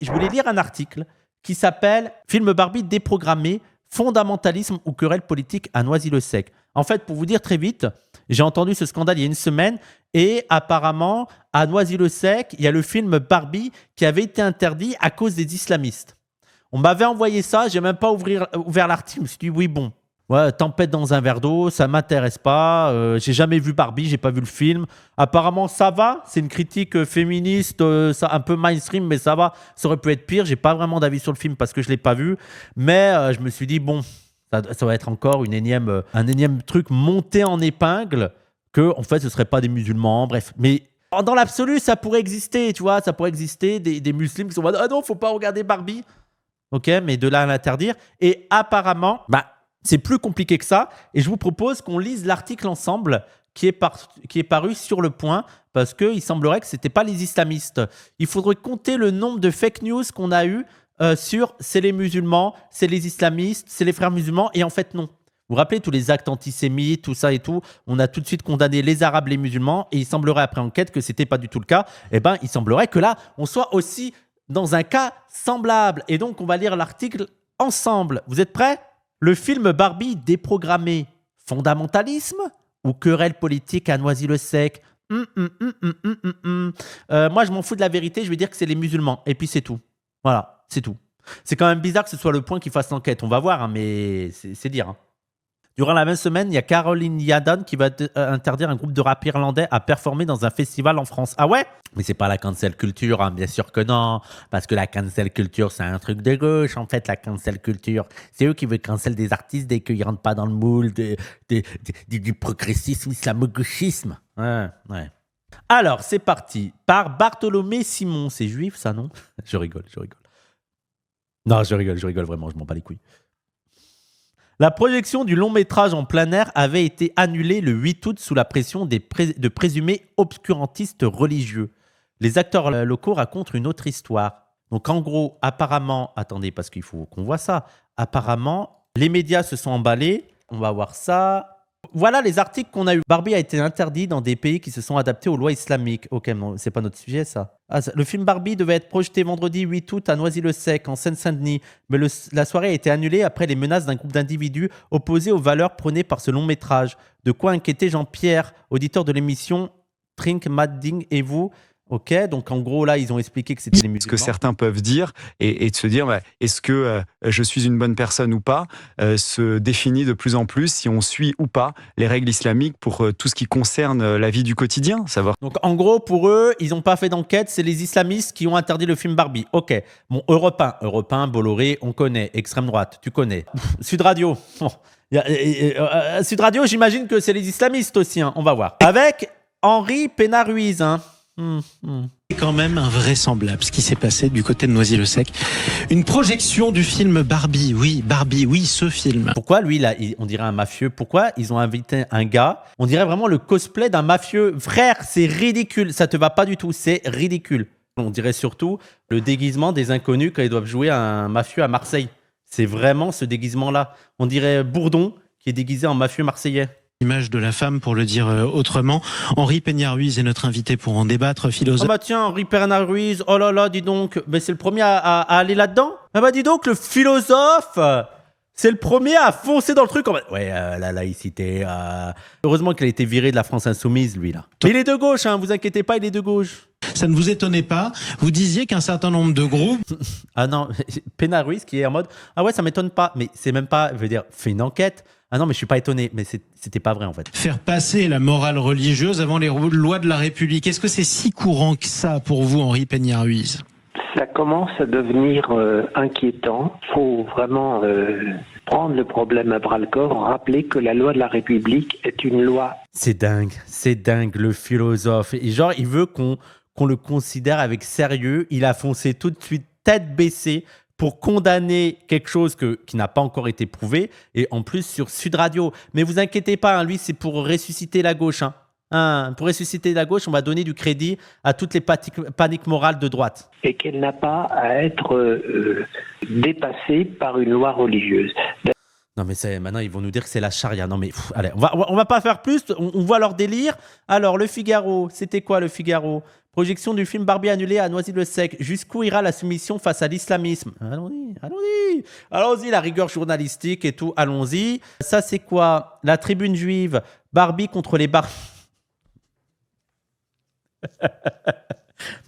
je voulais lire un article qui s'appelle « Film Barbie déprogrammé, fondamentalisme ou querelle politique à Noisy-le-Sec ». En fait, pour vous dire très vite, j'ai entendu ce scandale il y a une semaine et apparemment, à Noisy-le-Sec, il y a le film Barbie qui avait été interdit à cause des islamistes. On m'avait envoyé ça, j'ai même pas ouvert l'article, je me suis dit oui bon. Ouais, tempête dans un verre d'eau, ça m'intéresse pas. J'ai jamais vu Barbie, j'ai pas vu le film. Apparemment, ça va. C'est une critique féministe, ça, un peu mainstream, mais ça va. Ça aurait pu être pire. J'ai pas vraiment d'avis sur le film parce que je l'ai pas vu. Mais je me suis dit bon, ça va être encore un énième truc monté en épingle que en fait ce serait pas des musulmans. Bref, mais dans l'absolu, ça pourrait exister, tu vois, ça pourrait exister des musulmans qui sont en mode ah non, faut pas regarder Barbie. Ok, mais de là à l'interdire. Et apparemment, c'est plus compliqué que ça. Et je vous propose qu'on lise l'article ensemble qui est paru sur Le Point parce qu'il semblerait que ce n'était pas les islamistes. Il faudrait compter le nombre de fake news qu'on a eu sur c'est les musulmans, c'est les islamistes, c'est les frères musulmans. Et en fait, non. Vous vous rappelez tous les actes antisémites, tout ça et tout. On a tout de suite condamné les Arabes, les musulmans. Et il semblerait après enquête que ce n'était pas du tout le cas. Eh bien, il semblerait que là, on soit aussi dans un cas semblable. Et donc, on va lire l'article ensemble. Vous êtes prêts ? Le film Barbie déprogrammé, fondamentalisme ou querelle politique à Noisy-le-Sec ? Moi, je m'en fous de la vérité, je vais dire que c'est les musulmans. Et puis, c'est tout. Voilà, c'est tout. C'est quand même bizarre que ce soit Le Point qui fasse l'enquête. On va voir, hein, mais c'est dire. Hein. Durant la même semaine, il y a Caroline Yadon qui va interdire un groupe de rap irlandais à performer dans un festival en France. Ah ouais ? Mais c'est pas la cancel culture, hein, bien sûr que non. Parce que la cancel culture, c'est un truc de gauche, en fait, la cancel culture. C'est eux qui veulent cancel des artistes dès qu'ils rentrent pas dans le moule du progressisme islamo-gauchisme. Ouais. Alors, c'est parti. Par Bartholomé Simon. C'est juif, ça, non ? Je rigole. Non, je rigole vraiment, je m'en bats les couilles. La projection du long métrage en plein air avait été annulée le 8 août sous la pression de présumés obscurantistes religieux. Les acteurs locaux racontent une autre histoire. Donc en gros, apparemment, attendez parce qu'il faut qu'on voit ça, apparemment, les médias se sont emballés, on va voir ça. Voilà les articles qu'on a eu. Barbie a été interdit dans des pays qui se sont adaptés aux lois islamiques. Ok, non, c'est pas notre sujet ça. Le film Barbie devait être projeté vendredi 8 août à Noisy-le-Sec, en Seine-Saint-Denis. Mais la soirée a été annulée après les menaces d'un groupe d'individus opposés aux valeurs prônées par ce long métrage. De quoi inquiéter Jean-Pierre, auditeur de l'émission Trink Madding et vous. Ok, donc en gros là ils ont expliqué que c'était les musulmans. Ce que certains peuvent dire et de se dire est-ce que je suis une bonne personne ou pas se définit de plus en plus si on suit ou pas les règles islamiques pour tout ce qui concerne la vie du quotidien. Savoir. Donc en gros pour eux ils n'ont pas fait d'enquête, c'est les islamistes qui ont interdit le film Barbie. Ok, bon Europe 1, Bolloré, on connaît, extrême droite, tu connais. Sud Radio, Sud Radio j'imagine que c'est les islamistes aussi, hein. On va voir. Avec Henri Pénard-Ruiz, hein. C'est quand même invraisemblable ce qui s'est passé du côté de Noisy-le-Sec. Une projection du film Barbie, oui, ce film. Pourquoi lui, là, on dirait un mafieux ? Pourquoi ils ont invité un gars ? On dirait vraiment le cosplay d'un mafieux. Frère, c'est ridicule, ça te va pas du tout, c'est ridicule. On dirait surtout le déguisement des inconnus quand ils doivent jouer un mafieux à Marseille. C'est vraiment ce déguisement-là. On dirait Bourdon qui est déguisé en mafieux marseillais. Image de la femme, pour le dire autrement. Henri Pénard-Ruiz est notre invité pour en débattre, philosophe. Ah bah tiens, Henri Pénard-Ruiz, oh là là, dis donc, mais c'est le premier à aller là-dedans. Ah bah dis donc, le philosophe, c'est le premier à foncer dans le truc. Ouais, la laïcité. Heureusement qu'il a été viré de la France Insoumise, lui, là. Mais il est de gauche, hein, vous inquiétez pas, il est de gauche. Ça ne vous étonnait pas ? Vous disiez qu'un certain nombre de groupes... Ah non, Pénard-Ruiz qui est en mode, ah ouais, ça m'étonne pas, mais c'est même pas, je veux dire, fais une enquête. Ah non, mais je suis pas étonné, mais c'était pas vrai en fait. Faire passer la morale religieuse avant les lois de la République, est-ce que c'est si courant que ça pour vous, Henri Pénard-Ruiz ? Ça commence à devenir inquiétant. Il faut vraiment prendre le problème à bras-le-corps, rappeler que la loi de la République est une loi. C'est dingue, le philosophe. Et genre, il veut qu'on le considère avec sérieux. Il a foncé tout de suite, tête baissée, pour condamner quelque chose qui n'a pas encore été prouvé, et en plus sur Sud Radio. Mais vous inquiétez pas, hein, lui, c'est pour ressusciter la gauche. Pour ressusciter la gauche, on va donner du crédit à toutes les paniques morales de droite. Et qu'elle n'a pas à être dépassée par une loi religieuse. Non mais maintenant ils vont nous dire que c'est la charia. Non mais allez, on va pas faire plus. On voit leur délire. Alors le Figaro, c'était quoi le Figaro? Projection du film Barbie annulée à Noisy-le-Sec. Jusqu'où ira la soumission face à l'islamisme? Allons-y, la rigueur journalistique et tout. Allons-y. Ça c'est quoi? La Tribune juive. Barbie contre les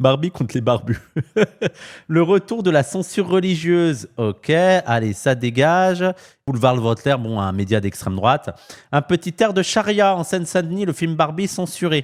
Barbie contre les barbus. Le retour de la censure religieuse. Ok, allez, ça dégage. Boulevard Le Voltaire, bon, un média d'extrême droite. Un petit air de charia en Seine-Saint-Denis, le film Barbie censuré.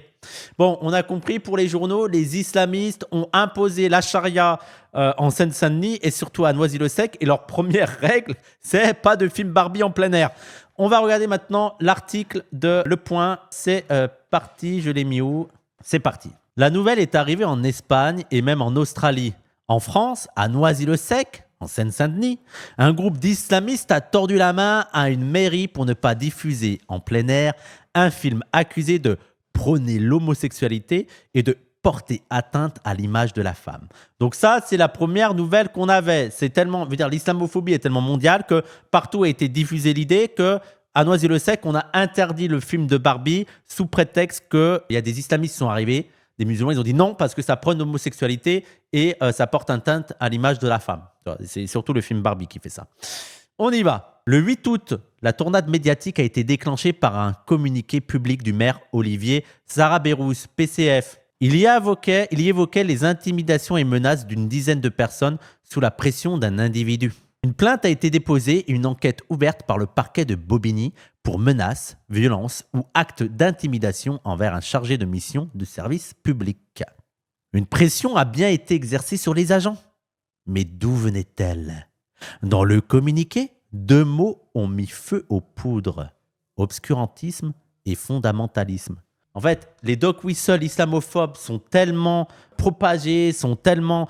Bon, on a compris, pour les journaux, les islamistes ont imposé la charia en Seine-Saint-Denis et surtout à Noisy-le-Sec. Et leur première règle, c'est pas de film Barbie en plein air. On va regarder maintenant l'article de Le Point. C'est parti, je l'ai mis où? C'est parti. La nouvelle est arrivée en Espagne et même en Australie. En France, à Noisy-le-Sec, en Seine-Saint-Denis, un groupe d'islamistes a tordu la main à une mairie pour ne pas diffuser en plein air un film accusé de prôner l'homosexualité et de porter atteinte à l'image de la femme. Donc ça, c'est la première nouvelle qu'on avait. C'est tellement, l'islamophobie est tellement mondiale que partout a été diffusée l'idée que à Noisy-le-Sec, on a interdit le film de Barbie sous prétexte qu'il y a des islamistes qui sont arrivés. Des musulmans, ils ont dit non parce que ça prône l'homosexualité et ça porte atteinte à l'image de la femme. C'est surtout le film Barbie qui fait ça. On y va. Le 8 août, la tornade médiatique a été déclenchée par un communiqué public du maire Olivier Sarabérousse, PCF. Il y évoquait les intimidations et menaces d'une dizaine de personnes sous la pression d'un individu. Une plainte a été déposée et une enquête ouverte par le parquet de Bobigny pour menaces, violences ou actes d'intimidation envers un chargé de mission de service public. Une pression a bien été exercée sur les agents. Mais d'où venait-elle? Dans le communiqué, 2 mots ont mis feu aux poudres: obscurantisme et fondamentalisme. En fait, les dog whistles islamophobes sont tellement propagés, sont tellement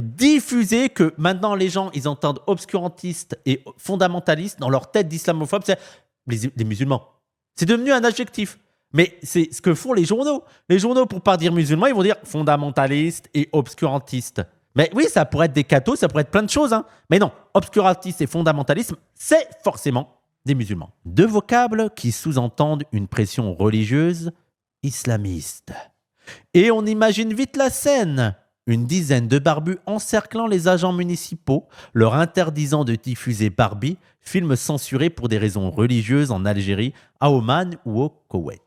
diffusés que maintenant les gens, ils entendent obscurantistes et fondamentalistes dans leur tête d'islamophobes, c'est les musulmans. C'est devenu un adjectif. Mais c'est ce que font les journaux. Les journaux, pour ne pas dire musulmans, ils vont dire fondamentalistes et obscurantistes. Mais oui, ça pourrait être des cathos, ça pourrait être plein de choses. Hein. Mais non, obscurantisme et fondamentalisme, c'est forcément des musulmans. 2 vocables qui sous-entendent une pression religieuse islamiste. Et on imagine vite la scène. Une dizaine de barbus encerclant les agents municipaux, leur interdisant de diffuser Barbie, film censuré pour des raisons religieuses en Algérie, à Oman ou au Koweït.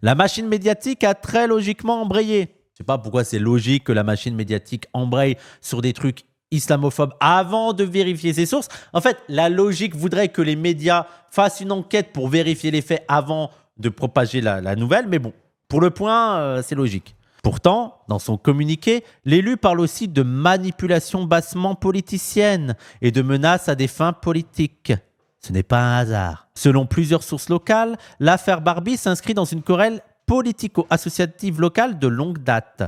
La machine médiatique a très logiquement embrayé. Je ne sais pas pourquoi c'est logique que la machine médiatique embraye sur des trucs islamophobes avant de vérifier ses sources. En fait, la logique voudrait que les médias fassent une enquête pour vérifier les faits avant de propager la nouvelle. Mais bon, pour Le Point, c'est logique. Pourtant, dans son communiqué, l'élu parle aussi de manipulation bassement politicienne et de menaces à des fins politiques. Ce n'est pas un hasard. Selon plusieurs sources locales, l'affaire Barbie s'inscrit dans une querelle politico-associative locale de longue date.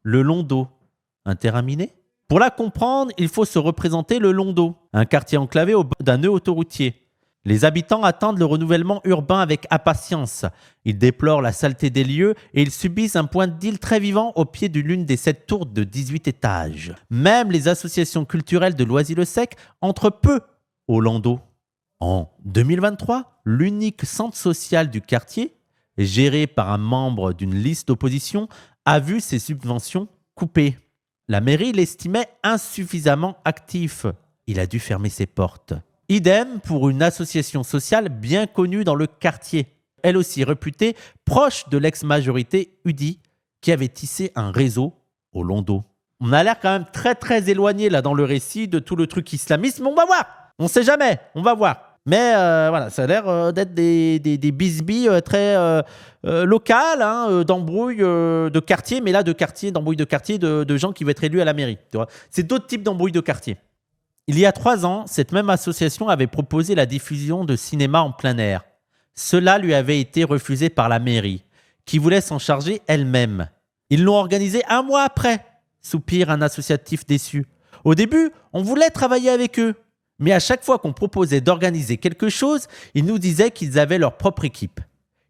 Le Londo, un terrain miné? Pour la comprendre, il faut se représenter le Londo, un quartier enclavé au bord d'un nœud autoroutier. Les habitants attendent le renouvellement urbain avec impatience. Ils déplorent la saleté des lieux et ils subissent un point de deal très vivant au pied de l'une des 7 tours de 18 étages. Même les associations culturelles de Noisy-le-Sec entrent peu au Londo. En 2023, l'unique centre social du quartier, géré par un membre d'une liste d'opposition, a vu ses subventions coupées. La mairie l'estimait insuffisamment actif. Il a dû fermer ses portes. Idem pour une association sociale bien connue dans le quartier, elle aussi réputée proche de l'ex-majorité UDI, qui avait tissé un réseau au Londo. On a l'air quand même très très éloigné là dans le récit de tout le truc islamiste, mais on va voir. On ne sait jamais, on va voir. Mais voilà, ça a l'air d'être des bisbilles très locales, hein, d'embrouilles de quartier, mais là d'embrouilles de quartier de gens qui vont être élus à la mairie. Tu vois. C'est d'autres types d'embrouilles de quartier. Il y a 3 ans, cette même association avait proposé la diffusion de cinéma en plein air. Cela lui avait été refusé par la mairie, qui voulait s'en charger elle-même. Ils l'ont organisé 1 mois après, soupire un associatif déçu. Au début, on voulait travailler avec eux, mais à chaque fois qu'on proposait d'organiser quelque chose, ils nous disaient qu'ils avaient leur propre équipe.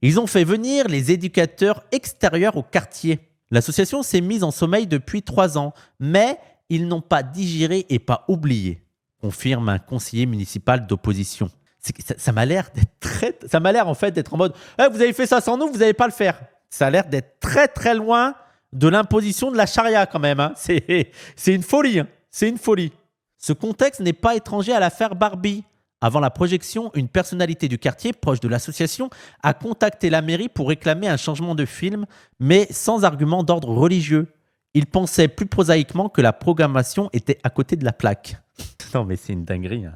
Ils ont fait venir les éducateurs extérieurs au quartier. L'association s'est mise en sommeil depuis 3 ans, mais ils n'ont pas digéré et pas oublié. confirme un conseiller municipal d'opposition. Ça m'a l'air en fait d'être en mode vous avez fait ça sans nous, vous n'allez pas le faire. Ça a l'air d'être très très loin de l'imposition de la charia quand même. Hein. C'est une folie. Hein. C'est une folie. Ce contexte n'est pas étranger à l'affaire Barbie. Avant la projection, une personnalité du quartier, proche de l'association, a contacté la mairie pour réclamer un changement de film, mais sans argument d'ordre religieux. Il pensait plus prosaïquement que la programmation était à côté de la plaque. Non mais c'est une dinguerie. Hein.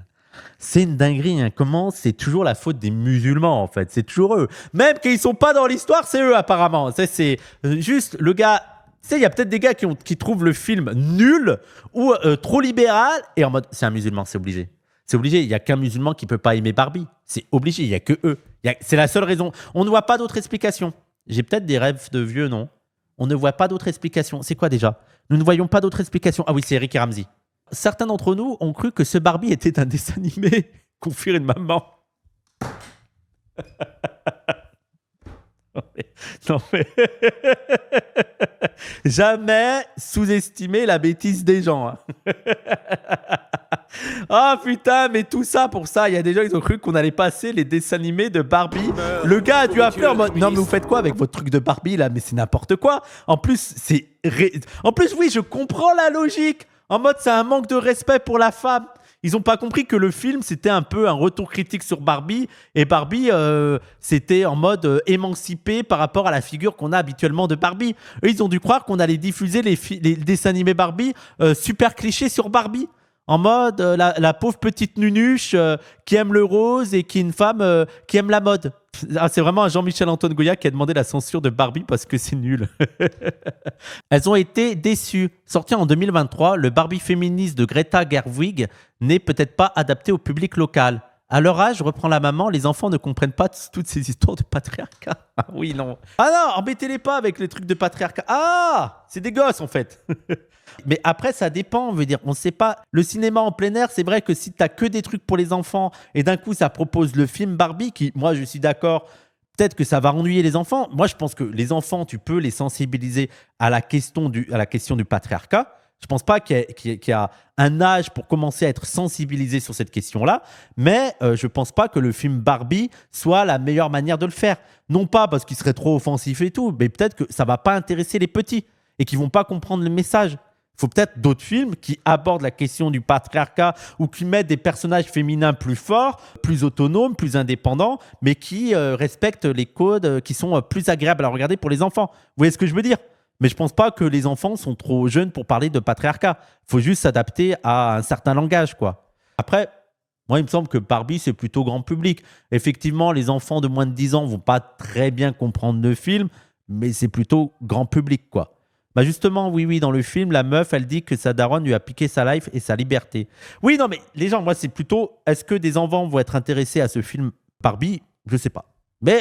C'est une dinguerie. Hein. Comment c'est toujours la faute des musulmans en fait. C'est toujours eux. Même qu'ils ne sont pas dans l'histoire, c'est eux apparemment. C'est juste le gars... Tu sais, il y a peut-être des gars qui trouvent le film nul ou trop libéral et en mode c'est un musulman, c'est obligé. C'est obligé, il n'y a qu'un musulman qui ne peut pas aimer Barbie. C'est obligé, il n'y a que eux. C'est la seule raison. On ne voit pas d'autre explication. J'ai peut-être des rêves de vieux, non ? On ne voit pas d'autre explication. C'est quoi déjà ? Nous ne voyons pas d'autre explication. Ah oui, c'est Eric et Ramsey. Certains d'entre nous ont cru que ce Barbie était un dessin animé. Confie une maman. Non mais... Jamais sous-estimer la bêtise des gens. Hein. Ah putain, mais tout ça pour ça. Il y a des gens qui ont cru qu'on allait passer les dessins animés de Barbie. Le gars a dû appeler en mode non mais vous faites quoi avec votre truc de Barbie là? Mais c'est n'importe quoi. En plus, oui, je comprends la logique. En mode c'est un manque de respect pour la femme. Ils n'ont pas compris que le film, c'était un peu un retour critique sur Barbie. Et Barbie, c'était en mode émancipé par rapport à la figure qu'on a habituellement de Barbie. Eux, ils ont dû croire qu'on allait diffuser les dessins animés Barbie super clichés sur Barbie. En mode la pauvre petite nunuche qui aime le rose et qui est une femme qui aime la mode. Ah, c'est vraiment un Jean-Michel Antoine Goya qui a demandé la censure de Barbie parce que c'est nul. Elles ont été déçues. Sorti en 2023, le Barbie féministe de Greta Gerwig n'est peut-être pas adapté au public local. À leur âge, reprend la maman, les enfants ne comprennent pas toutes ces histoires de patriarcat. Ah oui, non. Ah non, embêtez-les pas avec les trucs de patriarcat. Ah, c'est des gosses en fait. Mais après, ça dépend. On veut dire, on ne sait pas. Le cinéma en plein air, c'est vrai que si tu n'as que des trucs pour les enfants et d'un coup, ça propose le film Barbie, qui, moi, je suis d'accord, peut-être que ça va ennuyer les enfants. Moi, je pense que les enfants, tu peux les sensibiliser à la question du patriarcat. Je ne pense pas qu'il y a un âge pour commencer à être sensibilisé sur cette question-là, mais je ne pense pas que le film Barbie soit la meilleure manière de le faire. Non pas parce qu'il serait trop offensif et tout, mais peut-être que ça ne va pas intéresser les petits et qu'ils ne vont pas comprendre le message. Il faut peut-être d'autres films qui abordent la question du patriarcat ou qui mettent des personnages féminins plus forts, plus autonomes, plus indépendants, mais qui respectent les codes qui sont plus agréables à regarder pour les enfants. Vous voyez ce que je veux dire ? Mais je ne pense pas que les enfants sont trop jeunes pour parler de patriarcat. Il faut juste s'adapter à un certain langage, quoi. Après, moi, il me semble que Barbie, c'est plutôt grand public. Effectivement, les enfants de moins de 10 ans ne vont pas très bien comprendre le film, mais c'est plutôt grand public, quoi. Bah justement, oui, dans le film, la meuf, elle dit que sa daronne lui a piqué sa life et sa liberté. Oui, non, mais les gens, moi, c'est plutôt, est-ce que des enfants vont être intéressés à ce film Barbie ? Je sais pas. Mais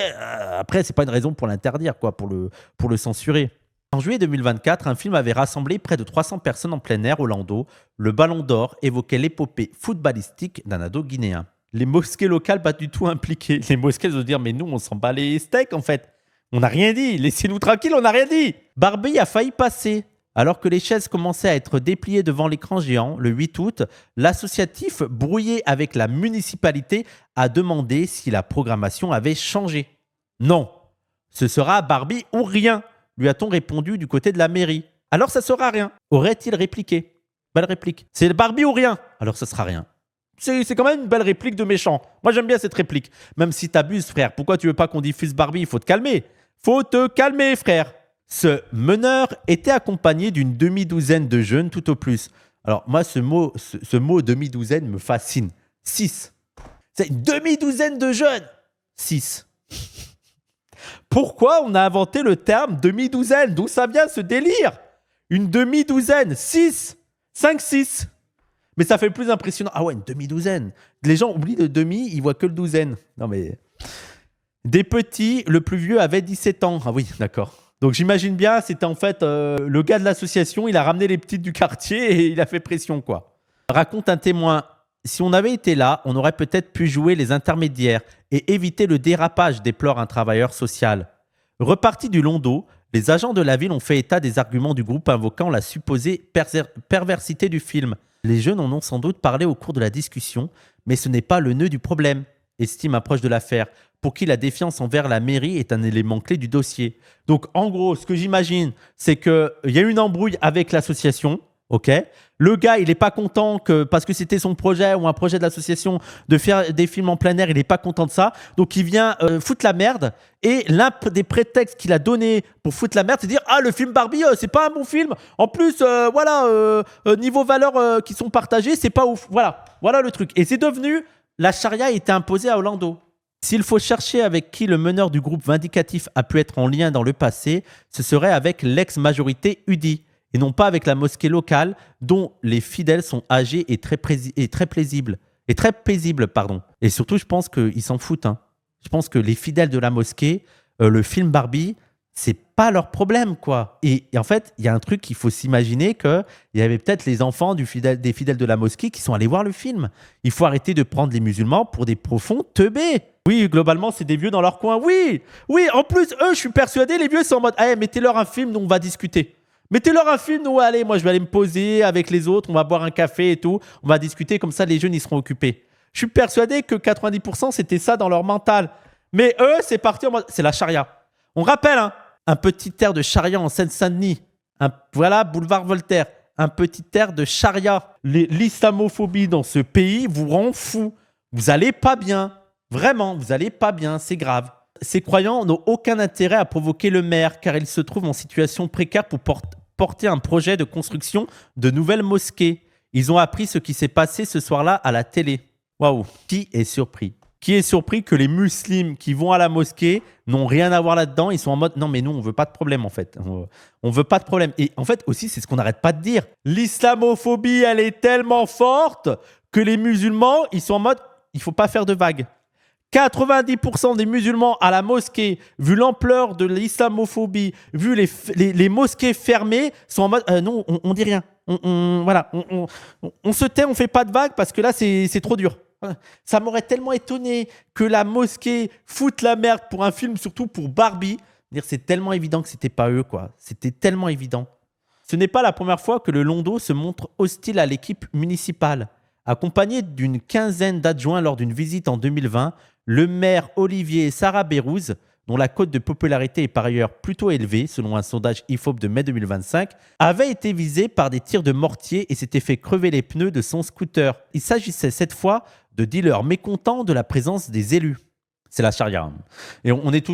après, c'est pas une raison pour l'interdire, quoi, pour le censurer. En juillet 2024, un film avait rassemblé près de 300 personnes en plein air au Lando. Le Ballon d'Or évoquait l'épopée footballistique d'un ado guinéen. Les mosquées locales, pas du tout impliquées. Les mosquées vont dire, mais nous, on s'en bat les steaks, en fait. On n'a rien dit. Laissez-nous tranquilles, on n'a rien dit. Barbie a failli passer. Alors que les chaises commençaient à être dépliées devant l'écran géant, le 8 août, l'associatif, brouillé avec la municipalité, a demandé si la programmation avait changé. Non, ce sera Barbie ou rien, lui a-t-on répondu du côté de la mairie. Alors ça sera rien, aurait-il répliqué. Belle réplique. C'est Barbie ou rien. Alors ça sera rien. C'est quand même une belle réplique de méchant. Moi j'aime bien cette réplique. Même si t'abuses, frère. Pourquoi tu veux pas qu'on diffuse Barbie ? Il faut te calmer. Faut te calmer, frère. Ce meneur était accompagné d'une demi-douzaine de jeunes tout au plus. Alors moi ce mot demi-douzaine me fascine. 6. C'est une demi-douzaine de jeunes. 6. Pourquoi on a inventé le terme demi-douzaine ? D'où ça vient ce délire ? Une demi-douzaine, 6, 5, 6. Mais ça fait plus impressionnant. Ah ouais, une demi-douzaine. Les gens oublient le demi, ils voient que le douzaine. Non mais... Des petits, le plus vieux avait 17 ans. Ah oui, d'accord. Donc j'imagine bien, c'était en fait le gars de l'association, il a ramené les petites du quartier et il a fait pression, quoi. Raconte un témoin. Si on avait été là, on aurait peut-être pu jouer les intermédiaires et éviter le dérapage, déplore un travailleur social. Repartis du Londo, les agents de la ville ont fait état des arguments du groupe invoquant la supposée perversité du film. Les jeunes en ont sans doute parlé au cours de la discussion, mais ce n'est pas le nœud du problème, estime un proche de l'affaire, pour qui la défiance envers la mairie est un élément clé du dossier. Donc, en gros, ce que j'imagine, c'est qu'il y a eu une embrouille avec l'association, ok ? Le gars, il n'est pas content parce que c'était son projet ou un projet de l'association de faire des films en plein air, il n'est pas content de ça. Donc, il vient foutre la merde. Et l'un des prétextes qu'il a donné pour foutre la merde, c'est de dire « Ah, le film Barbie, c'est pas un bon film. En plus, niveau valeurs qui sont partagées, c'est pas ouf. » Voilà le truc. Et c'est devenu... La charia a été imposée à Orlando. S'il faut chercher avec qui le meneur du groupe vindicatif a pu être en lien dans le passé, ce serait avec l'ex-majorité UDI et non pas avec la mosquée locale dont les fidèles sont âgés et très paisibles. Et surtout, je pense qu'ils s'en foutent. Je pense que les fidèles de la mosquée, le film Barbie, c'est pas leur problème, quoi. Et en fait, il y a un truc qu'il faut s'imaginer qu'il y avait peut-être les enfants des fidèles de la mosquée qui sont allés voir le film. Il faut arrêter de prendre les musulmans pour des profonds teubés. Oui, globalement, c'est des vieux dans leur coin. Oui, en plus, eux, je suis persuadé, les vieux sont en mode « Allez, mettez-leur un film, nous, on va discuter. Mettez-leur un film, nous, allez, moi, je vais aller me poser avec les autres, on va boire un café et tout, on va discuter, comme ça, les jeunes, ils seront occupés. » Je suis persuadé que 90%, c'était ça dans leur mental. Mais eux, c'est parti en mode « C'est la charia. » On rappelle, un petit air de charia en Seine-Saint-Denis. Boulevard Voltaire. Un petit air de charia. L'islamophobie dans ce pays vous rend fou. Vous allez pas bien. Vraiment, vous allez pas bien. C'est grave. Ces croyants n'ont aucun intérêt à provoquer le maire car ils se trouvent en situation précaire pour porter un projet de construction de nouvelles mosquées. Ils ont appris ce qui s'est passé ce soir-là à la télé. Waouh. Qui est surpris ? Qui est surpris que les musulmans qui vont à la mosquée n'ont rien à voir là-dedans. Ils sont en mode, non mais nous, on veut pas de problème en fait. On veut pas de problème. Et en fait aussi, c'est ce qu'on n'arrête pas de dire. L'islamophobie, elle est tellement forte que les musulmans, ils sont en mode, il faut pas faire de vagues. 90% des musulmans à la mosquée, vu l'ampleur de l'islamophobie, vu les mosquées fermées, sont en mode, non, on dit rien. On se tait, on fait pas de vagues parce que là, c'est trop dur. Ça m'aurait tellement étonné que la mosquée foute la merde pour un film, surtout pour Barbie. C'est tellement évident que c'était pas eux, quoi. C'était tellement évident. Ce n'est pas la première fois que le Londo se montre hostile à l'équipe municipale. Accompagné d'une quinzaine d'adjoints lors d'une visite en 2020, le maire Olivier Sarah Bérouz, dont la cote de popularité est par ailleurs plutôt élevée, selon un sondage IFOP de mai 2025, avait été visé par des tirs de mortier et s'était fait crever les pneus de son scooter. Il s'agissait cette fois de dealers mécontents de la présence des élus. C'est la charia. Et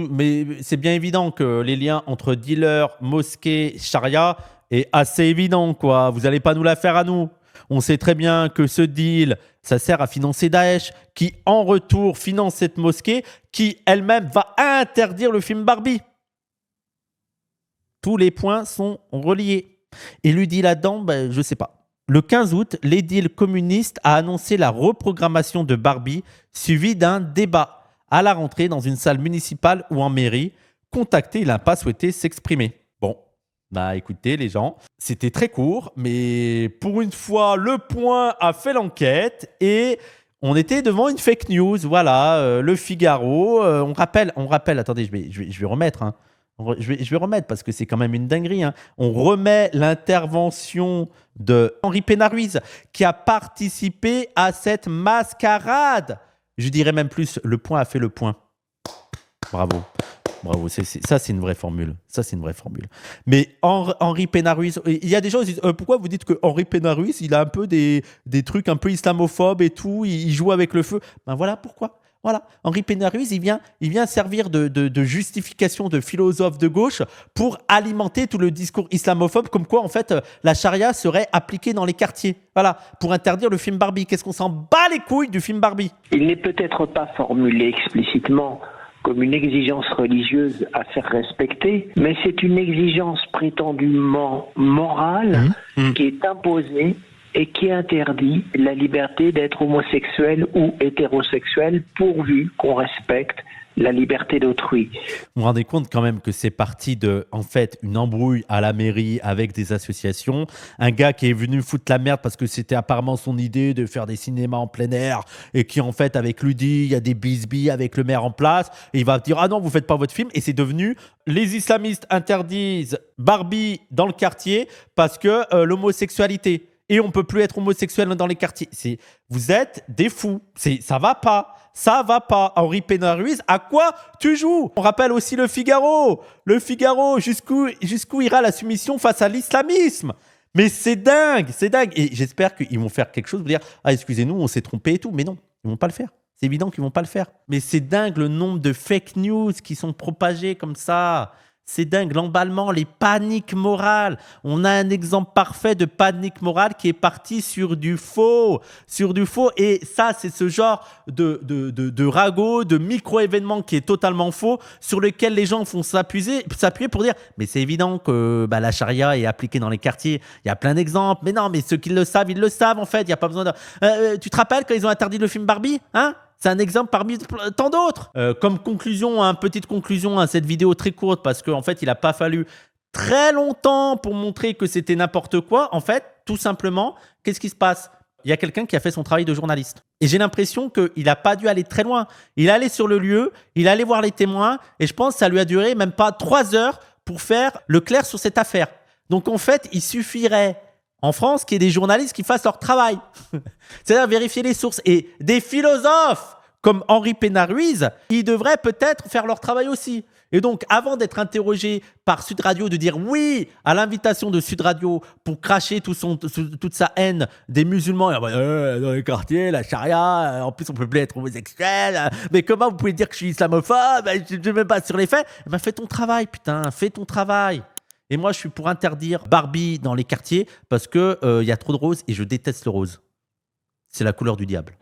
mais c'est bien évident que les liens entre dealers, mosquées, charia est assez évident, quoi. Vous n'allez pas nous la faire à nous. On sait très bien que ce deal, ça sert à financer Daesh, qui en retour finance cette mosquée, qui elle-même va interdire le film Barbie. Tous les points sont reliés. Et lui dit là-dedans, je ne sais pas. Le 15 août, l'édile communiste a annoncé la reprogrammation de Barbie, suivie d'un débat à la rentrée dans une salle municipale ou en mairie. Contacté, il n'a pas souhaité s'exprimer. Bon. Écoutez les gens, c'était très court, mais pour une fois, Le Point a fait l'enquête et on était devant une fake news. Voilà, Le Figaro. On rappelle. Attendez, je vais remettre. Je vais remettre parce que c'est quand même une dinguerie. On remet l'intervention de Henri Pénard-Ruiz qui a participé à cette mascarade. Je dirais même plus, Le Point a fait le point. Bravo, ça c'est une vraie formule. Mais Henri Pénard-Ruiz, il y a des gens qui disent pourquoi vous dites que Henri Pénard-Ruiz, il a un peu des trucs un peu islamophobes et tout, il joue avec le feu. Voilà pourquoi. Voilà, Henri Pénard-Ruiz, il vient servir de justification de philosophe de gauche pour alimenter tout le discours islamophobe, comme quoi en fait la charia serait appliquée dans les quartiers. Voilà, pour interdire le film Barbie. Qu'est-ce qu'on s'en bat les couilles du film Barbie ? Il n'est peut-être pas formulé explicitement comme une exigence religieuse à faire respecter, mais c'est une exigence prétendument morale qui est imposée et qui interdit la liberté d'être homosexuel ou hétérosexuel pourvu qu'on respecte la liberté d'autrui. Vous vous rendez compte quand même que c'est parti de, en fait, une embrouille à la mairie avec des associations. Un gars qui est venu foutre la merde parce que c'était apparemment son idée de faire des cinémas en plein air et qui, en fait, avec l'UDI, il y a des bisbilles avec le maire en place et il va dire « Ah non, vous faites pas votre film » et c'est devenu « Les islamistes interdisent Barbie dans le quartier parce que l'homosexualité ». et on peut plus être homosexuel dans les quartiers. Vous êtes des fous. Ça va pas. Ça va pas. Henri Pénard-Ruiz, à quoi tu joues? On rappelle aussi le Figaro. Le Figaro, jusqu'où ira la soumission face à l'islamisme? Mais c'est dingue. Et j'espère qu'ils vont faire quelque chose, vous dire, ah, excusez-nous, on s'est trompé et tout. Mais non, ils vont pas le faire. C'est évident qu'ils vont pas le faire. Mais c'est dingue le nombre de fake news qui sont propagées comme ça. C'est dingue, l'emballement, les paniques morales. On a un exemple parfait de panique morale qui est parti sur du faux. Et ça, c'est ce genre de ragot, de micro-événement qui est totalement faux, sur lequel les gens font s'appuyer pour dire « Mais c'est évident que la charia est appliquée dans les quartiers. Il y a plein d'exemples. Mais non, mais ceux qui le savent, ils le savent en fait. Il n'y a pas besoin de... tu te rappelles quand ils ont interdit le film Barbie, hein ? C'est un exemple parmi tant d'autres. Comme conclusion, petite conclusion à cette vidéo très courte, parce qu'en fait, il n'a pas fallu très longtemps pour montrer que c'était n'importe quoi. En fait, tout simplement, qu'est-ce qui se passe? Il y a quelqu'un qui a fait son travail de journaliste. Et j'ai l'impression qu'il n'a pas dû aller très loin. Il est allé sur le lieu, il est allé voir les témoins, et je pense que ça lui a duré même pas 3 heures pour faire le clair sur cette affaire. Donc en fait, il suffirait... en France, qu'il y ait des journalistes qui fassent leur travail. C'est-à-dire vérifier les sources. Et des philosophes comme Henri Pénard-Ruiz, ils devraient peut-être faire leur travail aussi. Et donc, avant d'être interrogé par Sud Radio, de dire oui à l'invitation de Sud Radio pour cracher toute sa haine des musulmans, dans les quartiers, la charia, en plus on peut plus être homosexuel, mais comment vous pouvez dire que je suis islamophobe, je ne suis même pas sur les faits. Fais ton travail, putain, fais ton travail. Et moi, je suis pour interdire Barbie dans les quartiers parce qu'il y a trop de roses et je déteste le rose. C'est la couleur du diable.